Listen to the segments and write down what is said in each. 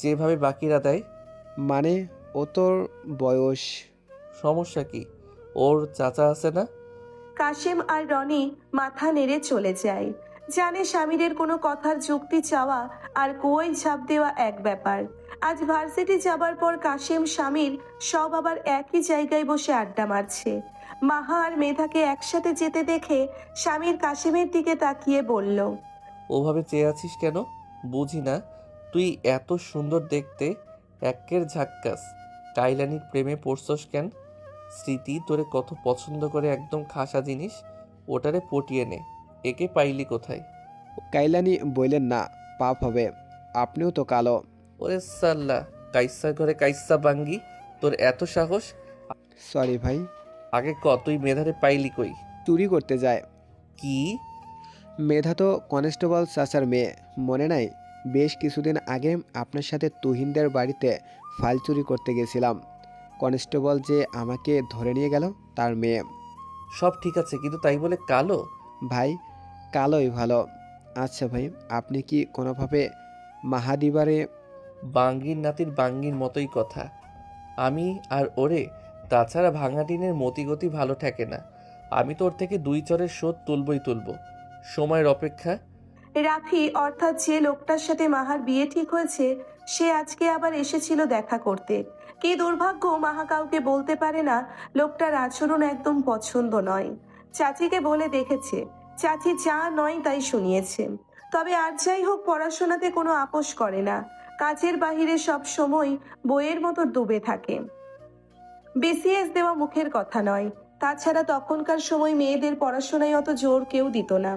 যেভাবে বাকিরা দেয়। মানে ও তোর বয়স। সমস্যা কি? ওর চাচা আছে না? কাশেম আর রনি মাথা নেড়ে চলে যায়। জানে স্বামীরের কোনো কথার যুক্তি চাওয়া আর কুয়োয় ঝাঁপ দেওয়া এক ব্যাপার। আজ ভার্সিটি যাবার পর কাশেম স্বামীর সব আবার একই জায়গায় বসে আড্ডা মারছে। মাহা আর মেধাকে একসাথে যেতে দেখে স্বামীর কাশেমের দিকে তাকিয়ে বলল, ওভাবে চেয়ে আছিস কেন? বুঝি না। তুই এত সুন্দর দেখতে, একের ঝাক্কাস। কাইলানির প্রেমে পড়ছস কেন? স্মৃতি তোরে কত পছন্দ করে, একদম খাসা জিনিস। ওটারে পটিয়ে নে। একে পাইলি কোথায়? কাইলানি বললেন, না, পাপ হবে। আপনিও তো কালো। ওরে সাল্লা, কাইসা ঘরে কাইসা বাঙ্গি। তোর এত সাহস? সরি ভাই। আগে ক, তুই মেধারে পাইলি কই? চুরি করতে যায়। কি? মেধা তো কনস্টেবল চাচার মেয়ে, মনে নাই? বেশ কিছুদিন আগে আপনার সাথে তুহিনদের বাড়িতে ফাইল চুরি করতে গেছিলাম। কনস্টেবল যে আমাকে ধরে নিয়ে গেল, তার মেয়ে। সব ঠিক আছে, কিন্তু তাই বলে কালো? ভাই, কালোই ভালো। আচ্ছা ভাই, আপনি কি কোনোভাবে মাহাদিবারে? বাঙ্গির নাতির বাঙ্গির মতোই কথা। আমি আর ওরে, তাছাড়া ভাঙাটিনের মতিগতি ভালো থাকে না। আমি তোর থেকে 2 চরের শোধ তুলবই তুলব। সময়ের অপেক্ষা। রাফি অর্থাৎ যে লোকটার সাথে মাহার বিয়ে ঠিক হয়েছে, সে আজকে আবার এসেছিল দেখা করতে। কি দুর্ভাগ্য, মাহা কাউকে বলতে পারে না লোকটার আচরণ একদম পছন্দ নয়। চাচিকে বলে দেখেছে, চাচি যা নয় তাই শুনিয়েছে। তবে আর যাই হোক, পড়াশোনাতে কোনো আপোষ করে না। কাজের বাহিরে সব সময় বইয়ের মতো ডুবে থাকে। বিসিএস দেওয়া মুখের কথা নয়। তাছাড়া তখনকার সময় মেয়েদের পড়াশোনায় অত জোর কেউ দিত না।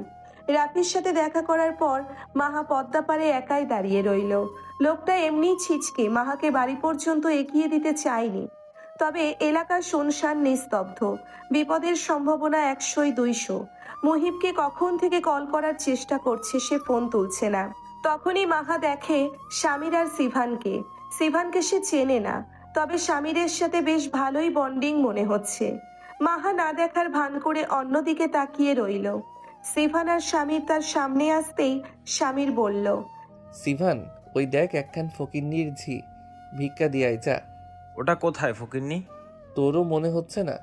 রাফির সাথে দেখা করার পর মাহা পদ্মা পাড়ে একাই দাঁড়িয়ে রইল। লোকটা এমনিই ছিচকে, মাহাকে বাড়ি পর্যন্ত এগিয়ে দিতে চায়নি। তবে এলাকা শুনশান, নিস্তব্ধ। বিপদের সম্ভাবনা 100-200। মুহিবকে কখন থেকে কল করার চেষ্টা করছে, সে ফোন তুলছে না। তখনই মাহা দেখে স্বামীর আর সিভানকে। সিভানকে সে চেনে না, তবে স্বামীরের সাথে বেশ ভালোই বন্ডিং মনে হচ্ছে। মাহা না দেখার ভান করে অন্যদিকে তাকিয়ে রইল। সিভান আর স্বামীর তার সামনে আসতেই স্বামীর বলল, সিভান, ওই দেখ একখান ফকিন্নির ঝি। ভিক্ষা দিয়াই যা। ওটা কোথায় ফকিন্নি? তোরও মনে হচ্ছে না?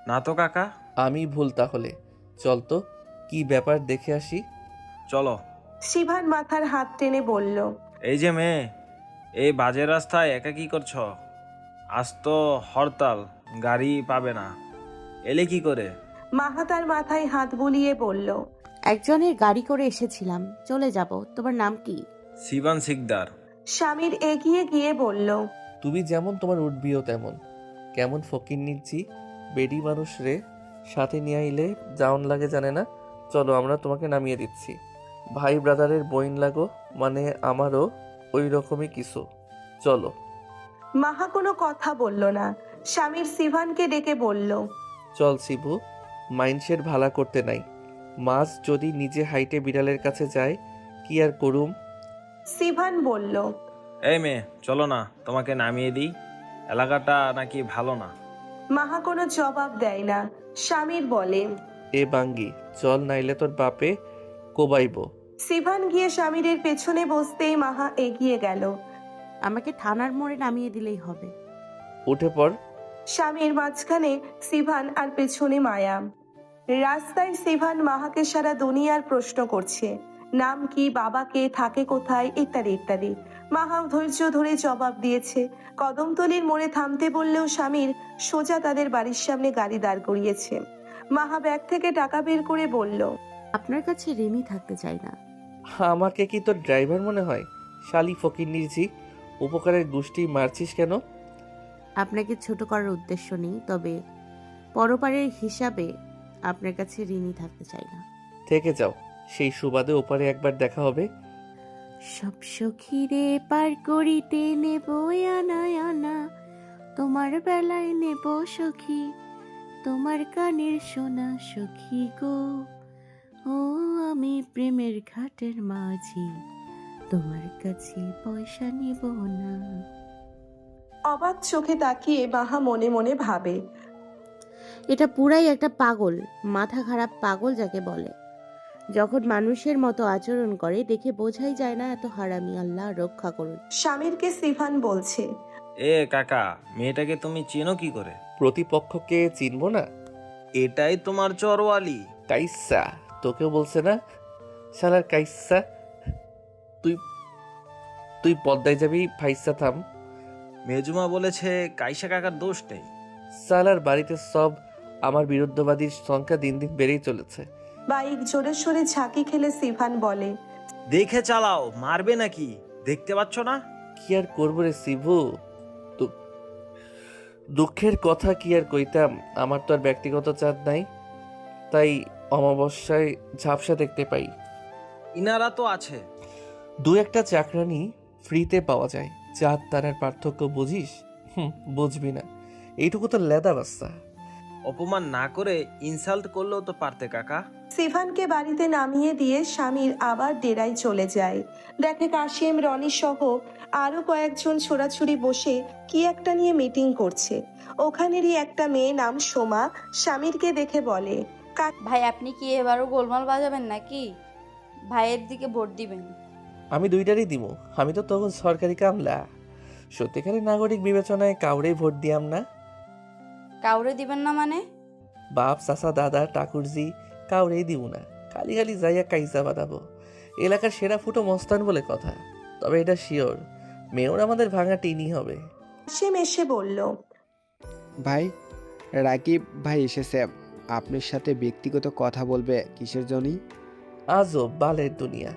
না তো কাকা। আমি ভুল তাহলে। চল তো, কি ব্যাপার দেখে আসি। চলো। সিভান মাথার হাত টেনে বলল, এই যে মেয়ে, এই বাজে রাস্তায় একা কি করছ? আজ তো হরতাল, গাড়ি পাবে না, এলে কি করে? মাহা তার মাথায় হাত বুলিয়ে বলল, একজনের গাড়ি করে এসেছিলাম, চলে যাব। তোমার নাম কি? সিবান শিকদার। স্বামীর এগিয়ে গিয়ে বলল, তুমি যেমন তোমার উঠবিও তেমন। কেমন ফকিন্নির ঝি, বেডি মানুষ রে। সাথে নিয়ে আইলে জাউন লাগে জানে না। চলো, আমরা তোমাকে নামিয়ে দিচ্ছি। ভাই ব্রাদারের বইন লাগো, মানে আমারও ওই রকমই কিছু। চলো। মাহা কোনো কথা বলল না। স্বামীর সিভানকে ডেকে বলল, চল শিবু, মাইন্ডসের ভালা করতে নাই। মাছ যদি নিজে হাইটে বিড়ালের কাছে যায়, কি আর করুম। সিভান বলল, এই মেয়ে, চলো না, তোমাকে নামিয়ে দিই। এলাকাটা নাকি ভালো না। মাহা কোনো জবাব দেয় না। স্বামীর বলে, এ বাঙ্গি, চল নাইলে তোর বাপে কোবাইব। সিভান গিয়ে স্বামীরের পেছনে বসতেই মাহা এগিয়ে গেল। আমাকে থানার মোড়ে নামিয়ে দিলেই হবে। উঠে পড়। স্বামীর মাঝখানে সিভান আর পেছনে মায়া। রাস্তায় সিভান মাহাকে সারা দুনিয়ার প্রশ্ন করছে, নাম কি, বাবা কে, থাকে কোথায়, ইত্যাদি ইত্যাদি। মাহাও ধৈর্য ধরে জবাব দিয়েছে। কদমতলির মোড়ে থামতে বললেও স্বামীর সোজা তাদের বাড়ির সামনে গাড়ি দাঁড় করিয়েছে। মাহা ব্যাগ থেকে টাকা বের করে বলল, আপনার কাছে ঋণী থাকতে চাই না। আমাকে কি তোর ড্রাইভার মনে হয়? শালি ফকিন্নির ঝি, উপকারের গোষ্ঠী মারছিস কেন? আপনাকে ছোট করার উদ্দেশ্য নেই, তবে পরপারের হিসাবে আপনার কাছে ঋণী থাকতে চাই না। থেকে যাও, সেই সুবাদে ওপারে একবার দেখা হবে। সব সখীরে পার করিতে নেব আনা আনা, তোমার বেলায় নেব সখী, তোমার কানের সোনা সখী গো। ও আমি প্রেমের ঘাটের মাঝি, তোমার কাছে পয়সা নিব না। অবাক চোখে তাকিয়ে মাহা মনে মনে ভাবে, এটা পুরাই একটা পাগল, মাথা খারাপ পাগল যাকে বলে। যখন মানুষের মতো আচরণ করে দেখে বোঝাই যায় না এত হারামি, আল্লাহ রক্ষা করুন। স্বামীরকে সিফান বলছে। এ কাকা, মেয়েটাকে তুমি চেনো কি করে? প্রতিপক্ষকে চিনবো না? এটাই তোমার চরওয়ালি? কাইসা, তোকেও বলছে না শালার কাইসা। তুই তুই পদ্মায় যাবি, ফাইসা থাম। মেজুমা বলেছে কাইসা কাকার দোষ নেই। শালার বাড়িতে সব আমার বিরুদ্ধবাদীর সংখ্যা দিন দিন বেড়েই চলেছে। বাইক জোরে সোরে ঝাঁকি খেলে সিফান বলে। দেখে চালাও, মারবে নাকি? দেখতে পাচ্ছ না? কি আর করবো রে শিবু, দুঃখের কথা কি আর কইতাম। আমার তো আর ব্যক্তিগত চাঁদ নাই, তাই অমাবস্যায় ঝাপসা দেখতে পাই। ইনারা তো আছে। দু একটা চাকরানি ফ্রিতে পাওয়া যায়। চাঁদ তারার পার্থক্য বুঝিস? বুঝবি না, এইটুকু তো লেদা বাচ্চা। অপমান না করে ইনসাল্ট করলেও তো পারতে কাকা। সিফানকে বাড়িতে নামিয়ে দিয়ে স্বামীর আবার ডেরায় চলে যায়। দেখে কাশেম, রনি সহ আরো কয়েকজন ছোড়াছুড়ি বসে কি একটা নিয়ে মিটিং করছে। ওখানেরই একটা মেয়ে নাম সোমা স্বামীরকে দেখে বলে। ভাই আপনি কি এবারও গোলমাল বাজাবেন নাকি ভাইয়ের দিকে ভোট দিবেন? আমি দুইটারই দিমু, আমি তো তখন সরকারি কামলা। সত্যিকারের নাগরিক বিবেচনায় কাউরেই ভোট দিয়াম না। কাউরে দিবেন না মানে? বাপ, চাচা, দাদা, ঠাকুরজি কাউরেই দিব না। খালি খালি যাইয়া কাইজা বাঁধাবো। এলাকার সেরা ফুটো মস্তান বলে কথা। তবে এটা শিওর, মেয়র আমাদের ভাঙা টিনই হবে। কাশেম এসে বলল। ভাই, রাকিব ভাই এসেছে আপনার সাথে ব্যক্তিগত কথা বলবে। কিসের জন্যই? আজও বালের দুনিয়া,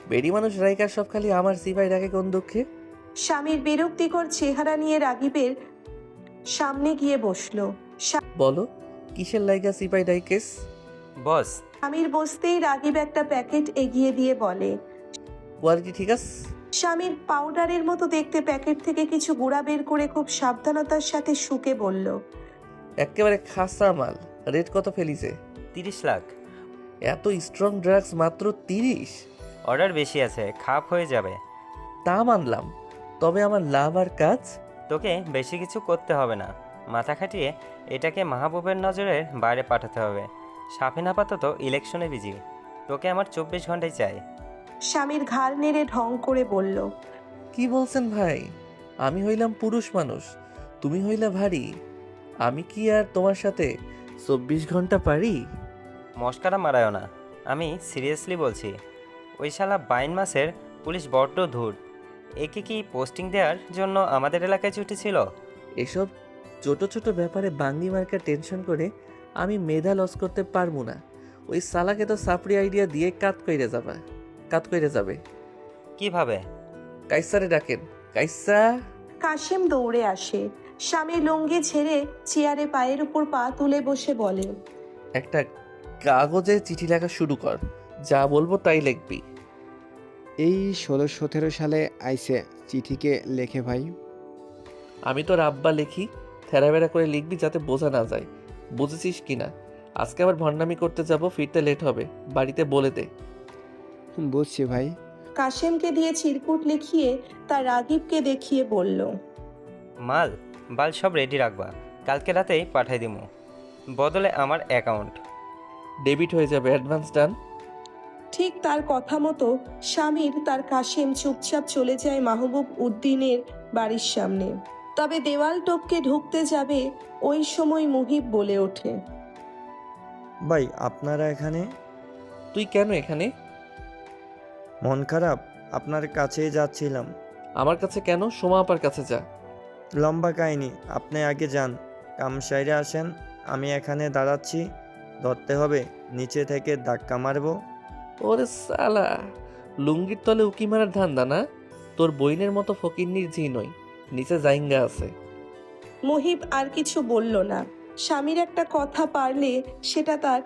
বেড়ি মানুষ রাইকার সব খালি আমার সিপাই ডাকে কোন দুঃখে। স্বামীর বিরক্তিকর চেহারা নিয়ে রাগিবের সামনে গিয়ে বসলো। বলো, কিসের লাইগা সিপাই ডাইকেস? বস, স্বামীর বসতেই রাগিব একটা প্যাকেট এগিয়ে দিয়ে বলে। কোয়ালিটি ঠিক আছে? স্বামীর পাউডারের মতো দেখতে প্যাকেট থেকে কিছু গুঁড়া বের করে খুব সাবধানতার সাথে শুকে বলল। একেবারে খাসা মাল। রেট কত ফেলিছে? 30 লাখ। এত স্ট্রং ড্রাগস মাত্র 30? অর্ডার বেশি আছে, খাপ হয়ে যাবে। তা মানলাম, তবে আমার লাভ আর কাজ? তোকে বেশি কিছু করতে হবে না, মাথা খাটিয়ে এটাকে মাহবুবের নজরের বাইরে পাঠাতে হবে। সাফিন আপাতত ইলেকশনে বিজি, তোকে আমার 24 ঘন্টায় চাই। স্বামীর ঘাড় নেড়ে ঢং করে বলল। কি বলছেন ভাই? আমি হইলাম পুরুষ মানুষ, তুমি হইলা ভারী। আমি কি আর তোমার সাথে 24 ঘন্টা পারি? মস্কারা মারায়ও না, আমি সিরিয়াসলি বলছি। ওই শালা বাইন মাসের পুলিশ বড্ড ধূর। একে কি পোস্টিং দেওয়ার জন্য আমাদের এলাকায় ছুটি ছিল? এসব ছোট ছোট ব্যাপারে বাঙ্গি মার্কা টেনশন করে আমি মেধা লস করতে পারবো না। ওই সালাকে তো সাপড়ি আইডিয়া দিয়ে কাত কইরে যাবে। কিভাবে? কাইসারে ডাকেন। কাইসা। কাশেম দৌড়ে আসে। স্বামীর লুঙ্গি ছেড়ে চেয়ারে পায়ের উপর পা তুলে বসে বলে। একটা কাগজে চিঠি লেখা শুরু কর, যা বলবো তাই লিখবি। এই 16-17 সালে আইসে চিঠিকে লেখে ভাই। আমি তোর আব্বা লিখি, থেরাবেরা করে লিখবি যাতে বোঝা না যায়। বুঝেছিস কিনা? আজকে আবার ভণ্ডামি করতে যাব, ফিরতে লেট হবে, বাড়িতে বলে দে। বুঝছি ভাই। কাশেমকে দিয়ে চিরকুট লিখিয়ে তার রাগিবকে দেখিয়ে বলল। বাল সব রেডি রাখবা, কালকে রাতেই পাঠাই দিমু। বদলে আমার অ্যাকাউন্ট ডেবিট হয়ে যাবে, অ্যাডভান্স ডান। ঠিক তার কথা মতো স্বামীর তার কাশেম চুপচাপ চলে যায় মাহবুব উদ্দিনের বাড়ির সামনে। তবে দেওয়াল টপকে ঢুকতে যাবে ওই সময় মুহিব বলে ওঠে। ভাই, আপনারা এখানে? তুই কেন এখানে? মন খারাপ, আপনার কাছেই যাচ্ছিলাম। আমার কাছে কেন? সোমা আপার কাছে যা। লম্বা কাহিনী, আপনি আগে যান, কামসাইরে আসেন। আমি এখানে দাঁড়াচ্ছি, ধরতে হবে, নিচে থেকে ধাক্কা মারবো। ওরে সালা, লুঙ্গির তলে উকি মারার ধান্দা না? তোর বইনের মতো ফকিন্নির ঝি নই, নিচে জাইঙ্গা আছে। মুহিব আর কিছু বলল না। স্বামীর একটা কথা পারলে সেটা তার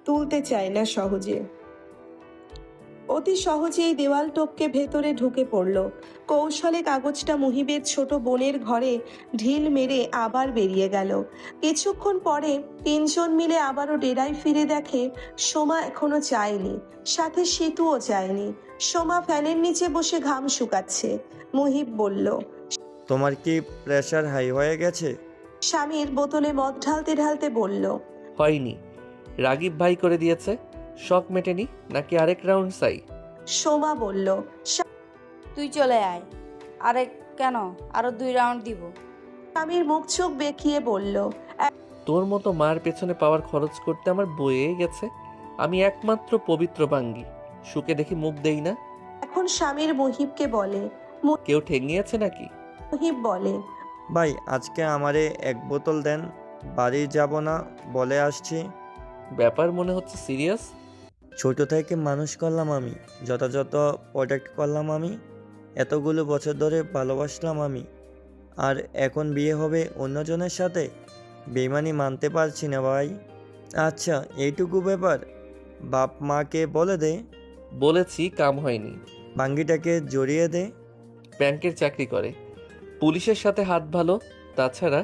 তুলতে চায় না সহজে। অতি সহজেই দেওয়াল টপকে ভেতরে ঢুকে পড়ল। কৌশলে কাগজটা মুহিবের ছোট বোনের ঘরে ঢিল মেরে আবার বেরিয়ে গেল। কিছুক্ষণ পরে তিনজন মিলে আবারও ডেরায় ফিরে দেখে সোমা এখনো যায়নি, সাথে সেতুও যায়নি। সোমা ফ্যানের নিচে বসে ঘাম শুকাচ্ছে। মুহিব বলল। তোমার কি প্রেশার হাই হয়ে গেছে? স্বামীর বোতলে মদ ঢালতে ঢালতে বলল। হয়নি, রাগিব ভাই করে দিয়েছে। শখ মেটেনি নাকি আরেক রাউন্ড চাই? সোমা বলল। তুই চলে আয়। আরে কেন, আরো 2 রাউন্ড দিব। স্বামীর মুখ চোখ বেঁকিয়ে বলল। তোর মতো মার পেছনে পাওয়ার খরচ করতে আমার বয়ে গেছে। আমি একমাত্র পবিত্র বাঙ্গি, সুখে দেখি মুখ দেই না। এখন স্বামীর মুহিবকে বলে। কেউ ঠেঙিয়েছে নাকি? মুহিব বলে। ভাই আজকে আমারে 1 বোতল দেন, বাড়ি যাব না বলে আসছি। ব্যাপার মনে হচ্ছে সিরিয়াস। ছোট থেকে মানুষ করলাম আমি, যথাযথ প্রোটেক্ট করলাম আমি, এতগুলো বছর ধরে ভালোবাসলাম আমি, আর এখন বিয়ে হবে অন্যজনের সাথে? বেইমানি মানতে পারছি না ভাই। আচ্ছা এইটুকু ব্যাপার, বাপ মাকে বলে দে, বলেছি, কাম হয়নি। বাঙ্গিটাকে জড়িয়ে দে। ব্যাংকের চাকরি করে, পুলিশের সাথে হাত ভালো, তাছাড়া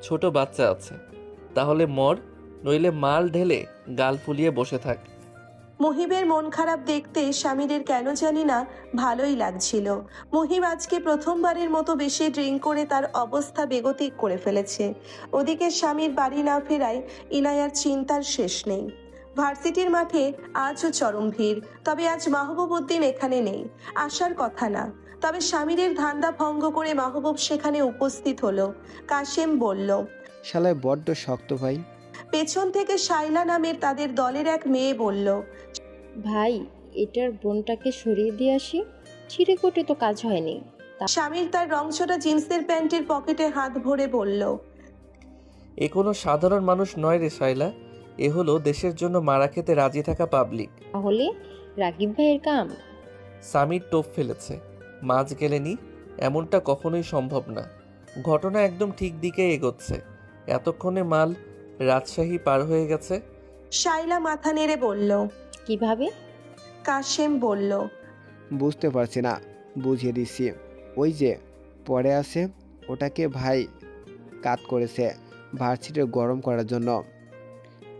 ছোট বাচ্চা আছে। তাহলে মর, নইলে মাল ঢেলে গাল ফুলিয়ে বসে থাক। মুহিবের মন খারাপ দেখতে স্বামীদের কেন জানি না ভালোই লাগছিল। মুহিব আজকে প্রথমবারের মতো বেশি ড্রিঙ্ক করে তার অবস্থা বেগতিক করে ফেলেছে। ওদিকে স্বামীর বাড়ি না ফেরায় ইনায়ার চিন্তার শেষ নেই। ভার্সিটির মাঠে আজও চরম ভিড়, তবে আজ মাহবুব উদ্দিন এখানে নেই, আসার কথা না। তবে স্বামীদের ধান্দা ভঙ্গ করে মাহবুব সেখানে উপস্থিত হলো। কাশেম বলল। শালায় বড্ড শক্ত ভাই। পেছন থেকে শাইলা নামের তাদের দলের এক মেয়ে বলল। ভাই এটার বোনটাকে সরিয়ে দিয়ে আসি, ছিঁড়ে কোটে তো কাজ হয়নি। স্বামীর তার রংচটা জিন্সের প্যান্টের পকেটে হাত ভরে বলল। এ কোনো সাধারণ মানুষ নয় রে শাইলা, এ হলো দেশের জন্য মারা খেতে রাজি থাকা পাবলিক। তাহলে রাগিব ভাইয়ের কাম? স্বামীর টোপ ফেলেছে, মাছ গেলেনি, এমনটা কখনোই সম্ভব না। ঘটনা একদম ঠিক দিকে এগোচ্ছে। এতক্ষণে মাল রাজশাহী পার হয়ে গেছে। শাইলা মাথা নেড়ে বলল। কিভাবে? কাশেম বলল। বুঝতে পারছি না, বুঝিয়ে দিচ্ছি। ওই যে পড়ে আছে, ওটাকে ভাই কাত করেছে ভার্সিটি গরম করার জন্য।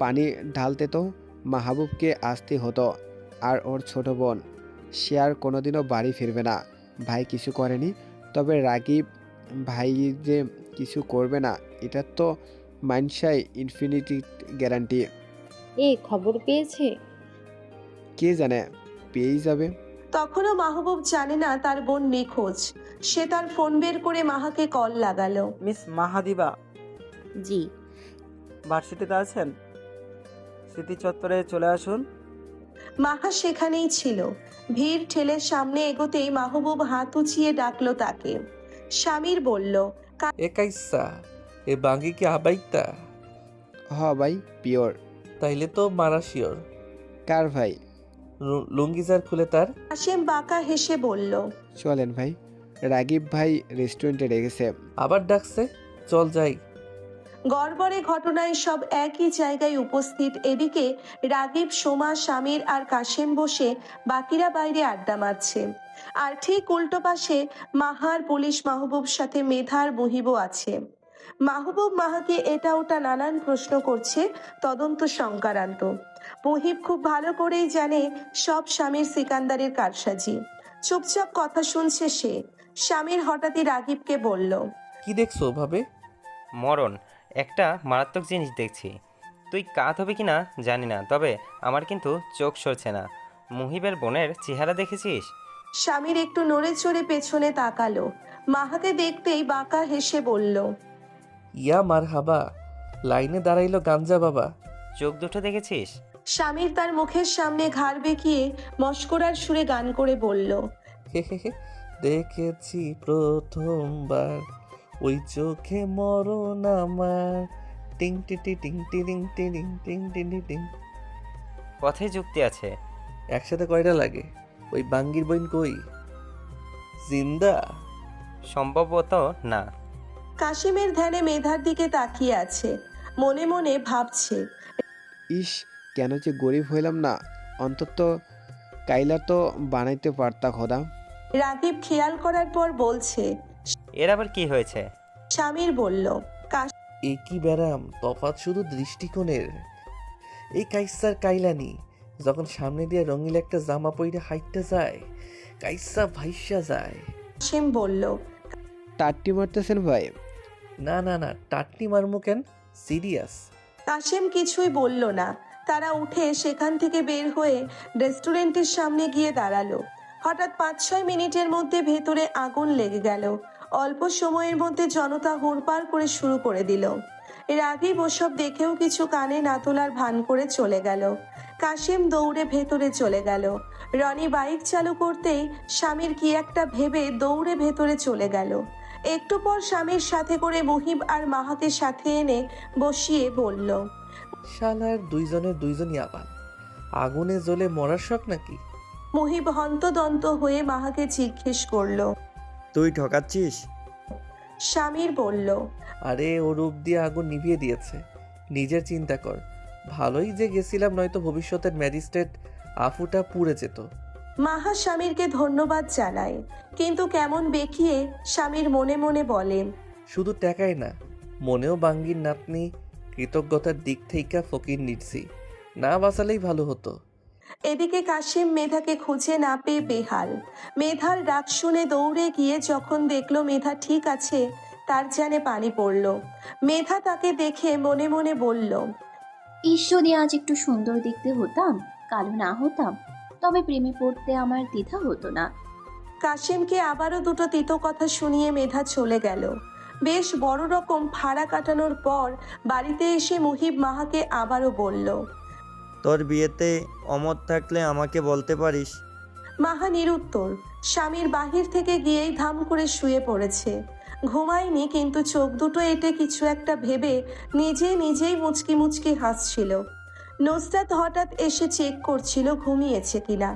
পানি ঢালতে তো মাহবুবকে আসতে হতো, আর ওর ছোট বোন, সে আর কোনোদিনও বাড়ি ফিরবে না। ভাই কিছু করেনি, তবে রাগিব ভাই যে কিছু করবে না এটার তো মাইনসাই ইনফিনিটি গ্যারান্টি। এ খবর পেয়েছে? কে জানে, পেয়েই যাবে। তখনও মাহবুব জানে না তার বোন নিখোঁজ। সে তার ফোন বের করে মাহাকে কল লাগালো। মিস মাহাদিবা জি। ভার্সিটিতে আছেন? স্মৃতি চত্বরে চলে আসুন। মাহা সেখানেই ছিল। ভিড় ঠেলে সামনে এগোতেই মাহবুব হাত উঁচিয়ে ডাকলো তাকে। স্বামীর বলল। এ কাইসা, এ বাঙ্গি কি আবাইতা? হ ভাই, পিওর। তাইলে তো মারা শিওর। কার ভাই? লুঙ্গিজার খুলে তার। কাশেম বাঁকা হেসে বলল। চলেন ভাই, রাগিব ভাই রেস্টুরেন্টে রেখেছে। আবার ডাকছে, চল যাই। গড়বড়ে ঘটনায় সব একই জায়গায় উপস্থিত। এদিকে রাগিব, সোমা, স্বামীর আর কাশেম বসে, বাকিরা বাইরে আড্ডা মারছে। আর ঠিক উল্টো পাশে মাহার পুলিশ মাহবুব সাথে মেধার মুহিবও আছে। মাহবুব মাহাকে এটা ওটা নানান প্রশ্ন করছে, তদন্ত সংক্রান্ত। মুহিব খুব ভালো করেই জানে সব স্বামীর সিকান্দারের কারসাজি। চুপচাপ কথা শুনছে সে। স্বামীর হঠাৎই রাগিবকে বলল। কি দেখছো ভাবে? মরণ, একটা মারাত্মক জিনিস দেখছি। তুই কাত হবে কি না জানি না, তবে আমার কিন্তু চোখ সরছে না। মুহিবের বোনের চেহারা দেখেছিস? স্বামীর একটু নড়ে চড়ে পেছনে তাকালো। মাহাকে দেখতেই বাঁকা হেসে বলল। ইয়া মারহাবা, লাইনে দাঁড়াইলো গাঞ্জা বাবা। চোখ দুটো দেখেছিস? স্বামীর তার মুখের সামনে ঘাড় বেঁকিয়ে মস্করার সুরে গান করে বলল। হে হে হে, দেখেছি প্রথমবার ওই চোখে মরণ আমার। টিং টি টি টিং টিং টিং টিং টিং টিং। কথায় যুক্তি আছে। একসাথে কয়টা লাগে? ওই বাঙ্গির বইন কই? জিন্দা? সম্ভবত না। কাশিমের ধ্যানে মেধার দিকে তাকিয়ে আছে, মনে মনে ভাবছে। ইস, কেন যে গরিব হইলাম না, অন্তত কাইলা তো বানাইতে পারতা খোদা। রাগিব খেয়াল করার পর বলছে। এর আবার কি হয়েছে? স্বামীর বলল। এ কি ব্যারাম, তফাৎ শুধু দৃষ্টিকোণের। এই কাইসার কাইলানি যখন সামনে দিয়ে রঙিল একটা জামা পইরে হাইটটা যায়, কাইসা ভাইসা যায়। কাশিম বলল। টাট্টি মারতেছেন ভাই? না না না, টাটনি মারমু কেন, সিরিয়াস। কাশিম কিছুই বলল না। তারা উঠে সেখান থেকে বের হয়ে রেস্টুরেন্টের সামনে গিয়ে দাঁড়ালো। হঠাৎ 5-6 মিনিটের মধ্যে ভেতরে আগুন লেগে গেল। অল্প সময়ের মধ্যে জনতা হুড়পাড় করে শুরু করে দিল। রাগীব ওসব দেখেও কিছু কানে না তোলার ভান করে চলে গেল। কাশেম দৌড়ে ভেতরে চলে গেল। রনি বাইক চালু করতেই স্বামীর কি একটা ভেবে দৌড়ে ভেতরে চলে গেল। একটু পর স্বামীর সাথে করে মুহিব আর মাহাকে সাথে এনে বসিয়ে বলল, শালার দুইজনই আবার আগুনে জ্বলে মরার শখ নাকি? মুহিব হন্তদন্ত হয়ে মাহাকে জিজ্ঞেস করলো। তুই ঠকাচ্ছিস? স্বামীর বলল, আরে ও রূপ দিয়ে আগুন নিভিয়ে দিয়েছে, নিজের চিন্তা কর। ভালোই যে গেছিলাম, নয়তো ভবিষ্যতের ম্যাজিস্ট্রেট আফুটা পুড়ে যেত। মাহা স্বামীরকে ধন্যবাদ জানায়, কিন্তু কেমন বেঁকিয়ে স্বামীর মনে মনে বলে, শুধু টাকায় না, মনেও বাঙ্গির নাতনি কৃতজ্ঞতার দিক থেকে ফকির নিচ্ছি, না বাঁচালেই ভালো হতো। এদিকে কাশেম মেধাকে খুঁজে না পেয়ে বেহাল। মেধার ডাক শুনে দৌড়ে গিয়ে যখন দেখলো মেধা ঠিক আছে, তার জানে পানি পড়ল। মেধা তাকে দেখে মনে মনে বলল, যদি আজ একটু সুন্দর দেখতে হতাম, কালো না হতাম, তবে প্রেমে পড়তে আমার দ্বিধা হতো না। কাশেমকে আবারও দুটো তিতো কথা শুনিয়ে মেধা চলে গেল। বেশ বড় রকম ফাড়া কাটানোর পর বাড়িতে এসে মুহিব মাহাকে আবারও বলল, তোর বিয়েতে অমত থাকলে আমাকে বলতে পারিস। মাহা নিরুত্তর। স্বামীর বাহির থেকে গিয়েই ধাম করে শুয়ে পড়েছে। ঘুমায়নি, কিন্তু চোখ দুটো এঁটে কিছু একটা ভেবে নিজেই মুচকি মুচকি হাসছিল। নুসরাত হঠাৎ এসে চেক করছিল ঘুমিয়েছে কিনা।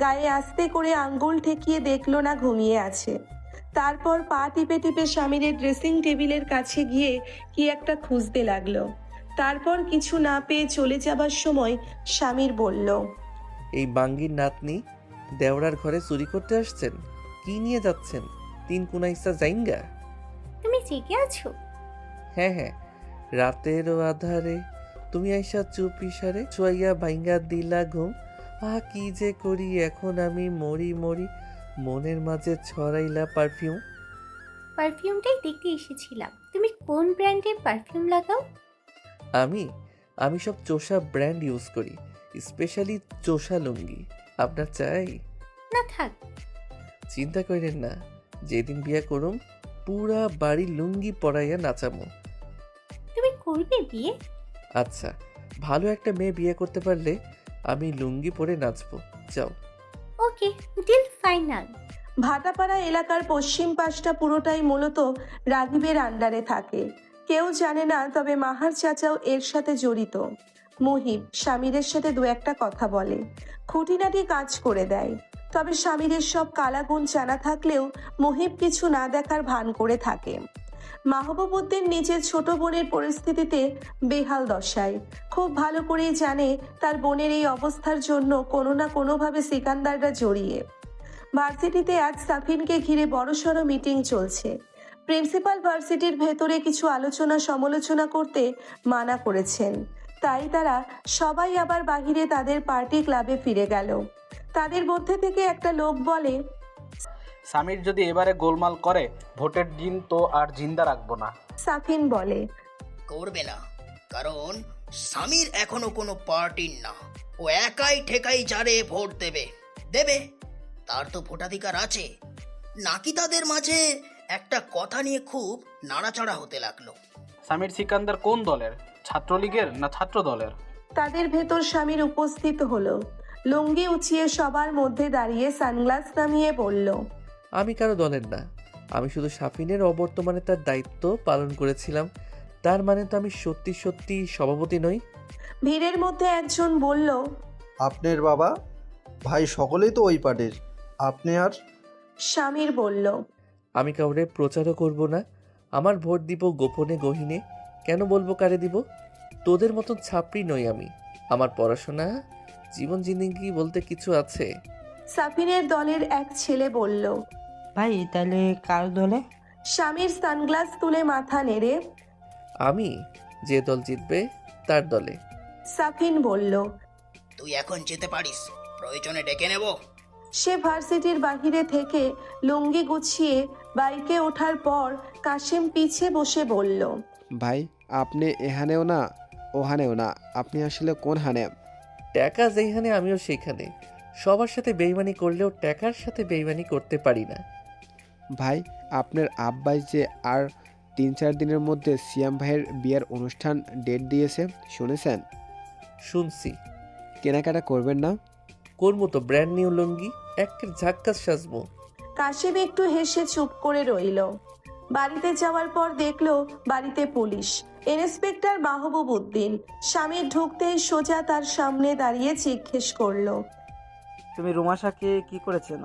গায়ে আস্তে করে আঙ্গুল ঠেকিয়ে দেখলো না ঘুমিয়ে আছে। তারপর পা টিপে টিপে স্বামীর ড্রেসিং টেবিলের কাছে গিয়ে কি একটা খুঁজতে লাগলো। তারপর কিছু না পেয়ে চলে যাবার সময় স্বামীর বলল, এই বাঙ্গির নাতনি দেওরার ঘরে চুরি করতে আসছেন? কি নিয়ে যাচ্ছেন? 3 কুনাইসা জাইঙ্গা? তুমি জেগে আছো? হ্যাঁ, রাতেরও আধারে তুমি আইসা চুপ ইশারে চুয়াইয়া ভাইঙ্গা দিলা ঘুম। কি যে করি এখন আমি, মরি মনের মাঝে ছড়াইলা পারফিউম। পারফিউমটাই দেখতে এসেছিলাম। তুমি কোন ব্র্যান্ডের পারফিউম লাগাও? আমি সব চোষা ব্র্যান্ড ইউজ করি, স্পেশালি চোষা লুঙ্গি। আপনার চাই? না থাক। চিন্তা করেন না, যেদিন বিয়া করুম পুরা বাড়ি লুঙ্গি পরাইয়া নাচামো। তুমি করবে বিয়ে? আচ্ছা, ভালো একটা মেয়ে বিয়ে করতে পারলে আমি লুঙ্গি পরে নাচবো। যাও। ওকে, ডিল ফাইনাল। ভাটাপাড়া এলাকার পশ্চিম পাশটা পুরোটাই মূলত রাগিবের আন্ডারে থাকে। কেউ জানে না, তবে মাহার চাচাও এর সাথে জড়িত। মুহিব স্বামীরের সাথে 2-1 কথা বলে, খুঁটিনাটি কাজ করে দেয়। তবে স্বামীরের সব কালাগুণ জানা থাকলেও মুহিব কিছু না দেখার ভান করে থাকে। মাহবুবউদ্দিন নিজের ছোট বোনের পরিস্থিতিতে বেহাল দশায়। খুব ভালো করেই জানে তার বোনের এই অবস্থার জন্য কোনো না কোনোভাবে সিকান্দাররা জড়িয়ে। ভার্সিটিতে আজ সাফিনকে ঘিরে বড়সড় মিটিং চলছে। প্রিন্সিপাল ভার্সিটির ভেতরে কিছু আলোচনা সমালোচনা করতে মানা করেছেন। তাই তারা সবাই আবার বাহিরে তাদের পার্টি ক্লাবে ফিরে গেল। তাদের মধ্যে থেকে একটা লোক বলে, স্বামীর যদি এবারে গোলমাল করে, ভোটের দিন তো আর জিন্দা রাখবো না। সাফিন বলে, করবে না, কারণ স্বামীর এখনো কোনো পার্টির না। ও একাই ঠেকাই যারে ভোট দেবে, তার তো ভোটাধিকার আছে। নাকি তাদের মাঝে একটা কথা নিয়ে খুব নাড়াচাড়া হতে লাগলো। স্বামীর সিকান্দার কোন দলের? ছাত্রলীগের না ছাত্র দলের? তাদের ভেতর স্বামীর উপস্থিত হলো। লুঙ্গি উঁচিয়ে সবার মধ্যে দাঁড়িয়ে সানগ্লাস নামিয়ে বলল, আমি কারো দলের না, আমি শুধু সাফিনের অবর্তমানে তার দায়িত্ব পালন করেছিলাম। তার মানে তো আমি সত্যি সভাপতি নই। ভিড়ের মধ্যে একজন বলল, আপনার বাবা ভাই সকলেই তো ওই পার্টির, আপনি আর? স্বামীর বলল, আমি কাউরে প্রচারও করব না, আমার ভোট দিব গোপনে গহীনে। কেন বলবো কারে দিব? তোদের মতন ছাপড়ি নই আমি। আমার পড়াশোনা, জীবন জিন্দেগি বলতে কিছু আছে। সাফিনের দলের এক ছেলে বলল, ভাই তাহলে কার দলে? স্বামীর সানগ্লাস তুলে মাথা নেড়ে, আমি যে দল জিতবে তার দলে। সাফিন বলল, তুই এখন যেতে পারিস, প্রয়োজনে ডেকে নেব। সে ভার্সিটির বাহিরে থেকে লুঙ্গি গুছিয়ে বাইকে ওঠার পর কাশেম পিছে বসে বলল, ভাই আপনি এখানেও না? ও হানেও না। আপনি আসলে কোন হানে? টাকা যেখানে আমিও সেখানে। সবার সাথে বেইমানি করলেও টাকার সাথে বেইমানি করতে পারি না। ভাই, আপনার আব্বাই যে আর 3-4 দিনের মধ্যে সিয়াম ভাইয়ের বিয়ের অনুষ্ঠান ডেট দিয়েছে, শুনেছেন? শুনছি। কেনাকাটা করবেন না? করবো তো, ব্র্যান্ড নিউ লুঙ্গি একের ঝাক্কাস সাজবো। কাশিম একটু হেসে চুপ করে রইল। বাড়িতে যাওয়ার পর দেখলো বাড়িতে পুলিশ। ইন্সপেক্টর মাহবুব উদ্দিন স্বামীর ঢুকতেই সোজা তার সামনে দাঁড়িয়ে জিজ্ঞেস করলো, তুমি রুমাশাকে কি করেছেন?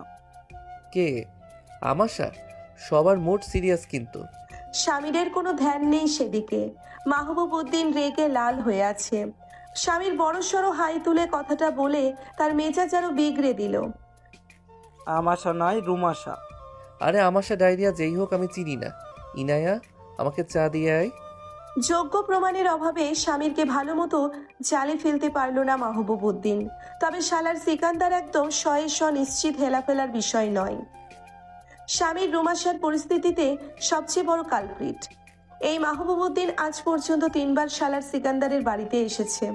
কে? আমাশা? সবার মোড সিরিয়াস কিন্তু। স্বামীর কোনো ধ্যান নেই সেদিকে। মাহবুব উদ্দিন রেগে লাল হয়ে আছে। স্বামীর বড়সড় হাই তুলে কথাটা বলে তার মেজাজ আরো বিগড়ে দিল। আমাশা নয়, রুমাশা। আরে আমাশা ডায়রিয়া যেই হোক আমি চিনি না। ইনায়া, আমাকে চা দিয়ে আয়। যোগ্য প্রমাণের অভাবে স্বামীরকে ভালো মতো জালে ফেলতে পারল না মাহবুব উদ্দিন। তবে শালার সিকান্দার একদম শয়ে নিশ্চিত হেলাফেলার বিষয় নয়। স্বামীর রুমাশার পরিস্থিতিতে সবচেয়ে বড় কালপ্রিট। এই মাহবুব উদ্দিন আজ পর্যন্ত 3 বার শালার সিকান্দারের বাড়িতে এসেছে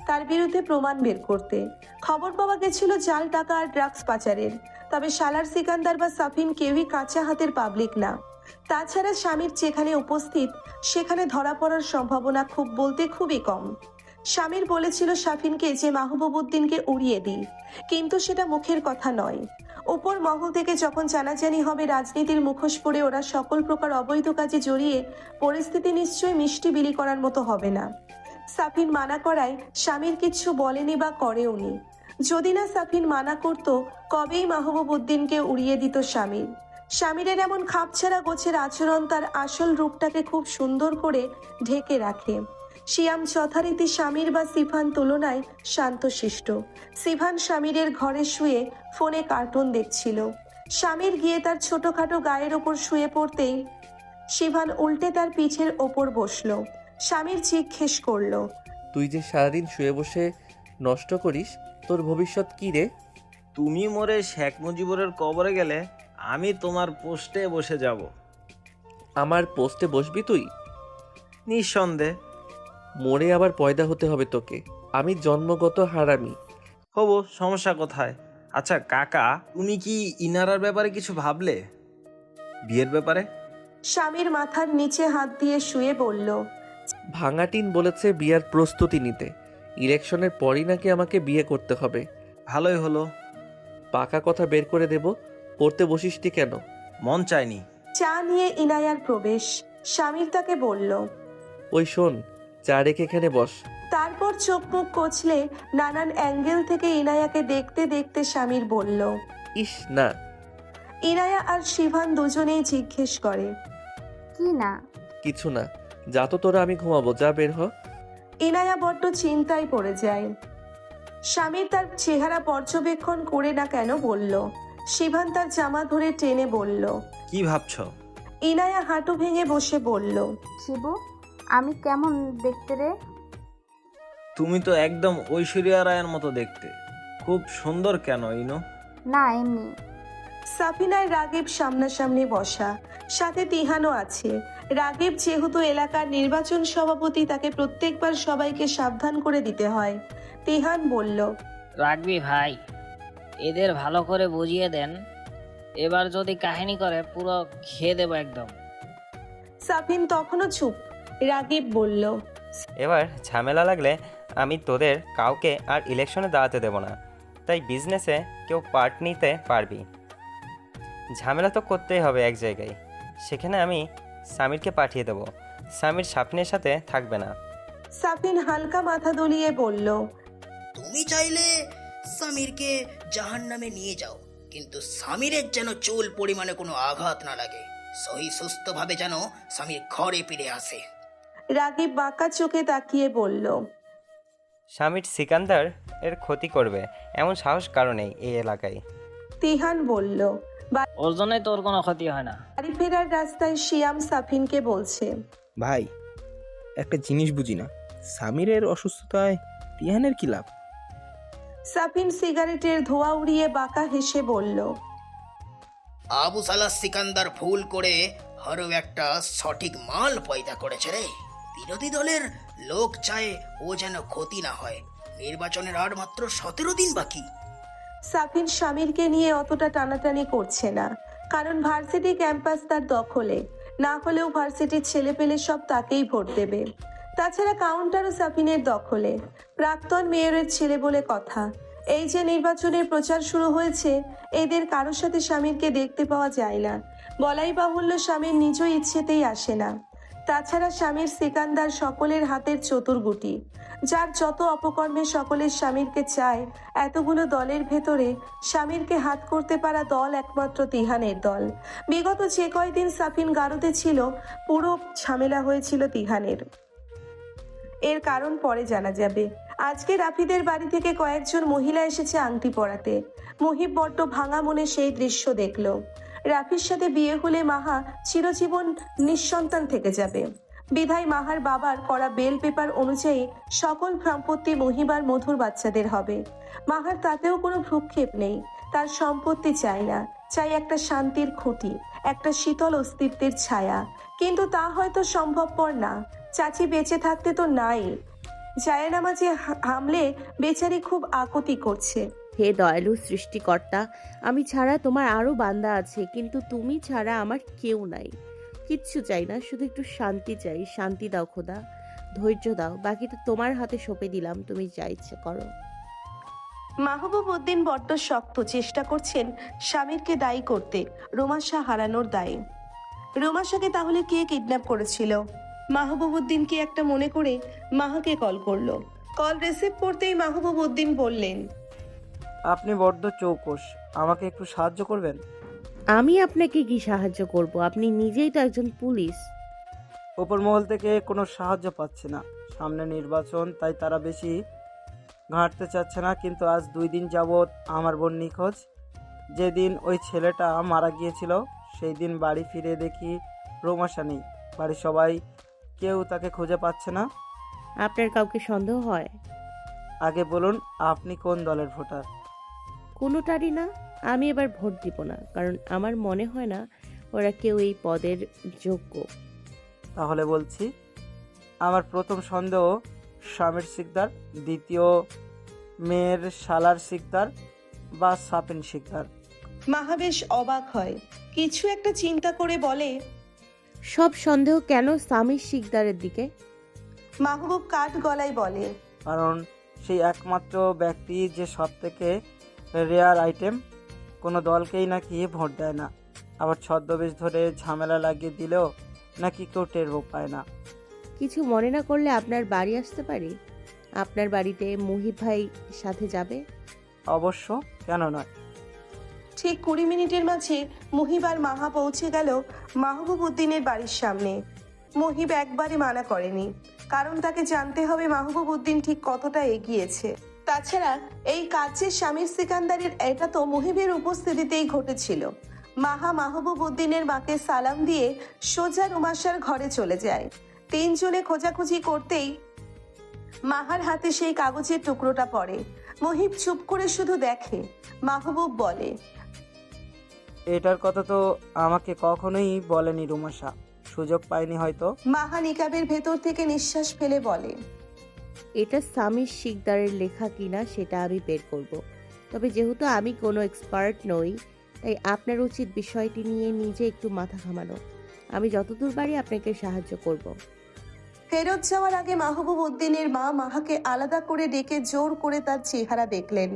তার বিরুদ্ধে প্রমাণ বের করতে। খবর পাওয়া গেছিল জাল টাকা আর ড্রাগস পাচারের। তবে শালার সিকান্দার বা সাফিন কেউই কাঁচা হাতের পাবলিক না। তাছাড়া স্বামীর যেখানে উপস্থিত সেখানে ধরা পড়ার সম্ভাবনা খুব বলতে খুবই কম। স্বামীর বলেছিল সাফিনকে যে মাহবুব উদ্দিনকে উড়িয়ে দিই, কিন্তু সেটা মুখের কথা নয়। উপর মহল থেকে যখন জানাজানি হবে রাজনীতির মুখোশ পরে ওরা সকল প্রকার অবৈধ কাজে জড়িয়ে পরিস্থিতি নিশ্চয়ই মিষ্টি বিলি করার মতো হবে না। সাফিন মানা করায় স্বামীর কিচ্ছু বলেনি বা করেওনি। যদি না সাফিন মানা করত কবেই মাহবুব উদ্দিনকে উড়িয়ে দিত স্বামীর। স্বামীর এমন খাপছাড়া গোছের আচরণ তার আসল রূপটাকে খুব সুন্দর করে ঢেকে রাখে। শিয়াম যথারীতি স্বামীর বা সিফান তুলনায় শান্তশিষ্ট। সিফান স্বামীরের ঘরে শুয়ে ফোনে কার্টুন দেখছিল। স্বামীর গিয়ে তার ছোটখাটো গায়ের ওপর শুয়ে পড়তেই সিফান উল্টে তার পিঠের ওপর বসলো। স্বামীর জিজ্ঞেস করলো, তুই যে সারাদিন শুয়ে বসে নষ্ট করিস, তোর ভবিষ্যৎ কি রে? তুমি মরে শেখ মুজিবুরের কবরে গেলে আমি তোমার পোস্টে বসে যাব। আমার পোস্টে বসবি তুই? নিঃসন্দেহে। মরে আবার পয়দা হতে হবে তোকে। আমি জন্মগত হারামি। হবো, সমস্যা কোথায়? আচ্ছা কাকা, তুমি কি ইনারার ব্যাপারে কিছু ভাবলে? বিয়ের ব্যাপারে? স্বামীর মাথার নিচে হাত দিয়ে শুয়ে বলল, ভাঙাটিন বলেছে বিয়ার প্রস্তুতি নিতে। ইলেকশনের পরই নাকি আমাকে বিয়ে করতে হবে। ভালোই হলো। পাকা কথা বের করে দেব। পড়তে বসিসটি কেন? মন চায়নি। চা নিয়ে ইনায়ার প্রবেশ। স্বামীর তাকে বলল, ওই শোন, চা রেখে এখানে বস। তারপর চোখ মুখ কচলে নানান অ্যাঙ্গেল থেকে ইনায়াকে দেখতে দেখতে স্বামীর বলল, ইস না। ইনায়া আর শিভান দুজনেই জিজ্ঞেস করে, কি না? কিছু না, যা তো তোরা, আমি ঘুমাবো, যা বের হ। ইনায়া বড্ড চিন্তায় পড়ে যায়। স্বামীর তার চেহারা পর্যবেক্ষণ করে না কেন বলল। শিভান তার জামা ধরে টেনে বলল, কি ভাবছো? ইনায়া হাঁটু ভেঙে বসে বলল, শিবু, আমি কেমন দেখতে রে? তুমি তো একদম ঐশ্বরিয়া রায়ের মতো দেখতে। খুব সুন্দর। কেন ইনো? না, এমনি। সাফিনার রাগিব সামনাসামনি বসা, সাথে তিহানও আছে। রাগিব যেহেতু এলাকার নির্বাচন সভাপতি, তাকে প্রত্যেকবার সবাইকে সাবধান করে দিতে হয়। তিহান বলল, রাগবি ভাই, এদের ভালো করে বুঝিয়ে দেন। এবার যদি কাহিনী করে পুরো খেয়ে দেবো একদম। সাফিন তখনও চুপ। রাগিব বলল, এবার ঝামেলা লাগলে আমি তোদের কাউকে আর ইলেকশনে দাঁড়াতে দেব না। তাই বিজনেসে কেউ পার্ট নিতে পারবি। ঝামেলা তো করতেই হবে এক জায়গায়। সেখানে আমি সামিরকে পাঠিয়ে দেব। সামির সাফিনের সাথে থাকবে না। সাফিন হালকা মাথা দুলিয়ে বলল, তুমি চাইলে সামিরকে জাহান্নামে নিয়ে যাও, কিন্তু সামিরের যেন চুল পরিমাণে কোনো আঘাত না লাগে। সহি সুস্থভাবে যেন সামির ঘরে ফিরে আসে। রাগিব বাঁকা চোখে তাকিয়ে বলল, সামির সিকান্দার এর ক্ষতি করবে এমন সাহস কারণেই এই এলাকায়। তিহান বলল, ওর জন্যই তোর কোনো ক্ষতি হয় না। বাড়ি ফেরার রাস্তায় শিয়াম সাফিনকে বলছে, ভাই, একটা জিনিস বুঝি না, সামিরের অসুস্থতায় তিহানের কি লাভ? সাফিন সিগারেটের ধোঁয়া উড়িয়ে বাঁকা হেসে বলল, আবু সালাহ সিকান্দার ভুল করে আরো একটা সঠিক মাল পয়দা করেছে রে। বিরোধী দলের লোক চায় ও যেন ক্ষতি না হয়। নির্বাচনের আর মাত্র 17 দিন বাকি। সাফিন স্বামীরকে নিয়ে অতটা টানাটানি করছে না, কারণ ভার্সিটি ক্যাম্পাস তার দখলে। না হলেও ভার্সিটির ছেলেপেলে সব তাকেই ভোট দেবে। তাছাড়া কাউন্টারও সাফিনের দখলে, প্রাক্তন মেয়রের ছেলে বলে কথা। এই যে নির্বাচনের প্রচার শুরু হয়েছে, এদের কারোর সাথে স্বামীরকে দেখতে পাওয়া যায় না। বলাই বাহুল্য, স্বামীর নিজ ইচ্ছেতেই আসে না। তাছাড়া স্বামীর সিকান্দার সকলের হাতের চতুর্গুটি, যার যত অপকর্মে সকলের স্বামীরকে চায়। এতগুলো দলের ভেতরে স্বামীরকে হাত করতে পারা দল একমাত্র তিহানের দল। বিগত যে কয়দিন সাফিন গারদে ছিল, পুরো ঝামেলা হয়েছিল তিহানের। এর কারণ পরে জানা যাবে। আজকে রাফিদের বাড়ি থেকে কয়েকজন মহিলা এসেছে আংটি পরাতে। মুহিব বড্ড ভাঙা মনে সেই দৃশ্য দেখল। রাফির সাথে বিয়ে হলে মাহা চিরজীবন নিঃসন্তান থেকে যাবে। বিধায় মাহার বাবার করা বেল পেপার অনুযায়ী সকল সম্পত্তি মহিবার মধুর বাচ্চাদের হবে। মাহার তাতেও কোনো ভ্রুক্ষেপ নেই। তার সম্পত্তি চাই না, চাই একটা শান্তির খুঁটি, একটা শীতল অস্তিত্বের ছায়া। কিন্তু তা হয়তো সম্ভবপর না। চাচি বেঁচে থাকতে তো নাই। জায়নামাজে হামলে বেচারি খুব আকুতি করছে। হে দয়ালু সৃষ্টিকর্তা, আমি ছাড়া তোমার আরও বান্দা আছে, কিন্তু তুমি ছাড়া আমার কেউ নাই। কিচ্ছু চাই না, শুধু একটু শান্তি চাই। শান্তি দাও খোদা, ধৈর্য দাও, বাকিটা তোমার হাতে সঁপে দিলাম, তুমি যা ইচ্ছে করো। মাহবুব উদ্দিন বড্ড শক্ত চেষ্টা করছেন স্বামীরকে দায়ী করতে, রোমাশা হারানোর দায়ে। রোমাশাকে তাহলে কে কিডন্যাপ করেছিল? মাহবুব উদ্দিন কি একটা মনে করে মাহাকে কল করলো। কল রিসিভ করতেই মাহবুব উদ্দিন বললেন, আপনি বড্ড চৌকস, আমাকে একটু সাহায্য করবেন? আমি আপনাকে কি সাহায্য করব? আপনি নিজেই তো একজন পুলিশ। ওপর মহল থেকে কোনো সাহায্য পাচ্ছে না। সামনে নির্বাচন, তাই তারা বেশি ঘাঁটতে চাচ্ছে না। কিন্তু আজ 2 দিন যাবৎ আমার বোন নিখোঁজ। যেদিন ওই ছেলেটা মারা গিয়েছিল, সেই দিন বাড়ি ফিরে দেখি রোমাশা নেই। বাড়ির সবাই কেউ তাকে খুঁজে পাচ্ছে না। আপনার কাউকে সন্দেহ হয়? আগে বলুন, আপনি কোন দলের ভোটার? কোনোটারই না। আমি এবার ভোট দিব না, কারণ আমার মনে হয় না ওরা কেউ এই পদের যোগ্য। তাহলে বলছি, আমার প্রথম সন্দেহ স্বামীর শিকদার, দ্বিতীয় মেয়ের শালার শিকদার বা সাপিন শিকদার। মাহা বেশ অবাক হয়, কিছু একটা চিন্তা করে বলে, সব সন্দেহ কেন সামির শিকদারের দিকে? মাহবুব কাঠ গলায় বলে, কারণ সেই একমাত্র ব্যক্তি যে সব থেকে রেয়ার আইটেম। কোনো দলকেই নাকি ভোট দেয় না, আবার ছদ্মবেশ ধরে ঝামেলা লাগিয়ে দিলেও নাকি কেউ টেরও পায় না। কিছু মনে না করলে আপনার বাড়ি আসতে পারি? আপনার বাড়িতে মুহিব ভাই সাথে যাবে? অবশ্য, কেন নয়। ঠিক 20 মিনিটের মাঝে মুহিব আর মাহা পৌঁছে গেল মাহবুব উদ্দিনের বাড়ির সামনে। মুহিব একবারে মানা করেনি, কারণ তাকে জানতে হবে মাহবুব উদ্দিন ঠিক কতটা এগিয়েছে। তাছাড়া এই কাজে স্বামীর সিকান্দারের এটা তো মুহিবের উপস্থিতিতেই ঘটেছিল। মাহা মাহবুব উদ্দিনের মাকে সালাম দিয়ে সোজা রুমাশার ঘরে চলে যায়। 3 জনে খোঁজাখুঁজি করতেই মাহার হাতে সেই কাগজের টুকরোটা পড়ে। মুহিব চুপ করে শুধু দেখে। মাহবুব বলে, এটার কথা তো আমাকে কখনোই বলেনি রুমাশা, সুযোগ পাইনি হয়তো। মাহা নিকাবের ভেতর থেকে নিঃশ্বাস ফেলে বলে, এটা সামির শিকদারের লেখা কিনা সেটা আমি বের করব। তবে যেহেতু আমি কোনো এক্সপার্ট নই, তাই আপনার উচিত বিষয়টি নিয়ে নিজে একটু মাথা ঘামানো। আমি যতদূর পারি আপনাকে সাহায্য করব। ফেরত যাওয়ার আগে মাহবুব উদ্দিনের মা মাহাকে আলাদা করে ডেকে জোর করে তার চেহারা দেখলেন।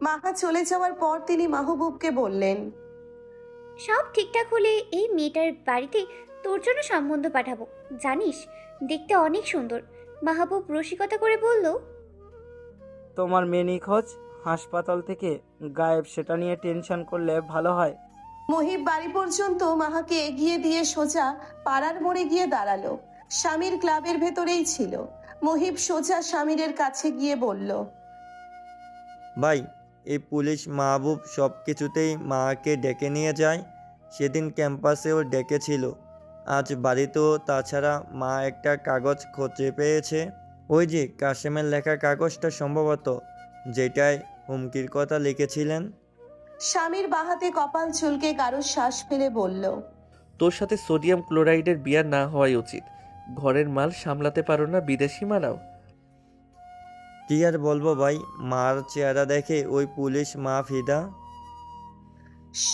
মাহা চলে যাওয়ার পর তিনি মাহবুবকে বললেন, সব ঠিকঠাক হলে এই মেয়েটার বাড়িতে তোর জন্য সম্বন্ধ পাঠাবো। জানিস, দেখতে অনেক সুন্দর। মাহবুব রসিকতা করে বলল, তোমার মেয়ে নিখোঁজ, হাসপাতাল থেকে গায়েব, সেটা নিয়ে টেনশন করলে ভালো হয়। মুহিব বাড়ি পর্যন্ত মাহাকে এগিয়ে দিয়ে সোজা পাড়ার মোড়ে গিয়ে দাঁড়ালো। স্বামীর ক্লাবের ভেতরেই ছিল। মুহিব সোজা স্বামীরের কাছে গিয়ে বলল, ভাই, এই পুলিশ মাহবুব সব কিছুতেই মাকে ডেকে নিয়ে যায়। সেদিন ক্যাম্পাসেও ডেকেছিল, আজ বাড়িতেও। তাছাড়া মা একটা কাগজ খুঁজে পেয়েছে, ওই যে কাশেমের লেখা কাগজটা সম্ভবত, যেটায় হুমকির কথা লিখেছিলেন। স্বামীর বাহাতে কপাল চুলকে কারো শ্বাস ফেলে বলল, তোর সাথে সোডিয়াম ক্লোরাইডের বিয়া না হওয়াই উচিত। ঘরের মাল সামলাতে পারো না, বিদেশি মানাও। কি আর বলবো ভাই, মার চেহারা দেখে ওই পুলিশ মা ফিদা।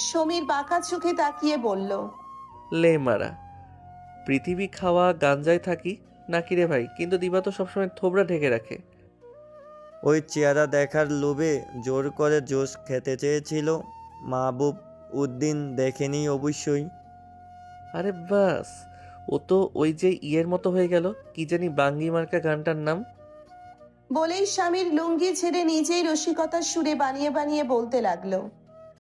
সমীর বাঁকা চোখে তাকিয়ে বলল, লে মারা, পৃথিবী খাওয়া গাঞ্জায় থাকি নাকি রে ভাই? কিন্তু দিবা তো সবসময় থোবড়া ঢেকে রাখে। ওই চেহারা দেখার লোভে জোর করে জোশ খেতে চেয়েছিল। মাহবুব উদ্দিন দেখেনি অবশ্যই। আরে বাস, ও তো ওই যে ইয়ের মতো হয়ে গেল, কি জানি বাঙ্গি মার্কা গানটার নাম। বলেই স্বামীর লুঙ্গি ছেড়ে নিজেই রসিকতার সুরে বানিয়ে বানিয়ে বলতে লাগলো,